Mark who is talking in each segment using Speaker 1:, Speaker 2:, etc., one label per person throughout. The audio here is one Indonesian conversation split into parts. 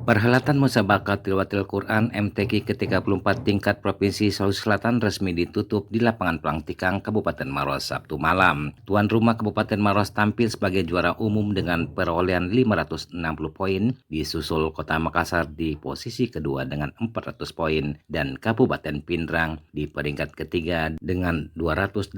Speaker 1: Perhelatan Musabaqah Tilawatil Quran MTQ ke-34 tingkat Provinsi Sulawesi Selatan resmi ditutup di lapangan Pelangtikang, Kabupaten Maros, Sabtu malam. Tuan rumah Kabupaten Maros tampil sebagai juara umum dengan perolehan 560 poin, disusul Kota Makassar di posisi kedua dengan 400 poin, dan Kabupaten Pindrang di peringkat ketiga dengan 285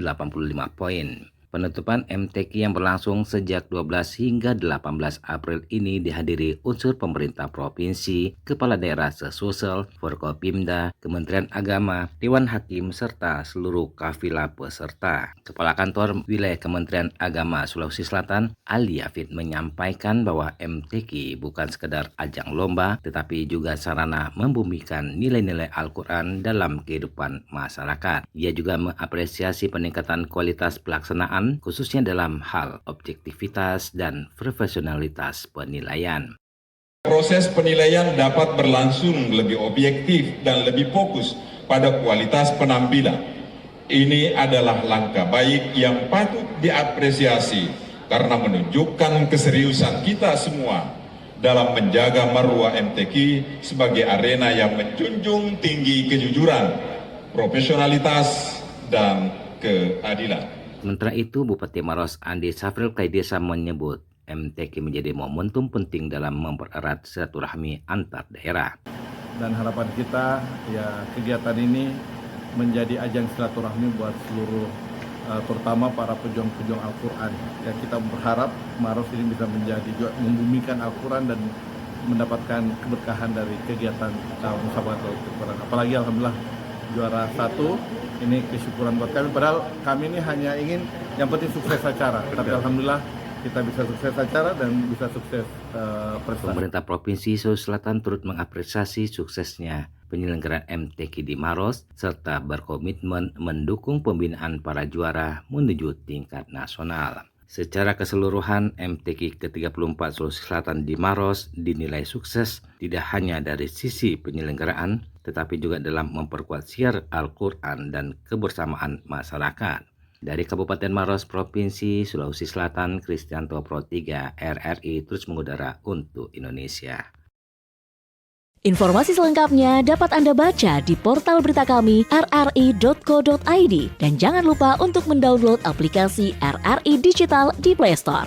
Speaker 1: poin. Penutupan MTQ yang berlangsung sejak 12 hingga 18 April ini dihadiri unsur pemerintah provinsi, kepala daerah sesusul, Forkopimda, Kementerian Agama, Dewan Hakim, serta seluruh kafilah peserta. Kepala Kantor Wilayah Kementerian Agama Sulawesi Selatan, Ali Yafid, menyampaikan bahwa MTQ bukan sekedar ajang lomba, tetapi juga sarana membumikan nilai-nilai Al-Quran dalam kehidupan masyarakat. Ia juga mengapresiasi peningkatan kualitas pelaksanaan khususnya dalam hal objektivitas dan profesionalitas penilaian.
Speaker 2: Proses penilaian dapat berlangsung lebih objektif dan lebih fokus pada kualitas penampilan. Ini adalah langkah baik yang patut diapresiasi karena menunjukkan keseriusan kita semua dalam menjaga marwah MTQ sebagai arena yang menjunjung tinggi kejujuran, profesionalitas, dan keadilan.
Speaker 1: Sementara itu, Bupati Maros Andi Safril Kaidesa menyebut MTQ menjadi momentum penting dalam mempererat silaturahmi antar daerah.
Speaker 3: Dan harapan kita ya kegiatan ini menjadi ajang silaturahmi buat seluruh terutama para pejuang-pejuang Al-Quran. Ya, kita berharap Maros ini bisa menjadi membumikan Al-Quran dan mendapatkan keberkahan dari kegiatan Musabaqah Tilawatil Quran. Apalagi alhamdulillah juara 1. Ini kesyukuran buat kami, padahal kami ini hanya ingin yang penting sukses acara. Tapi alhamdulillah kita bisa sukses acara dan bisa sukses prestasi.
Speaker 1: Pemerintah Provinsi Sulawesi Selatan turut mengapresiasi suksesnya penyelenggaraan MTQ di Maros serta berkomitmen mendukung pembinaan para juara menuju tingkat nasional. Secara keseluruhan, MTQ ke-34 Sulawesi Selatan di Maros dinilai sukses tidak hanya dari sisi penyelenggaraan, tetapi juga dalam memperkuat syiar Al-Quran dan kebersamaan masyarakat. Dari Kabupaten Maros, Provinsi Sulawesi Selatan, Kristianto Pro 3 RRI terus mengudara untuk Indonesia.
Speaker 4: Informasi selengkapnya dapat Anda baca di portal berita kami rri.co.id dan jangan lupa untuk mendownload aplikasi RRI Digital di Play Store.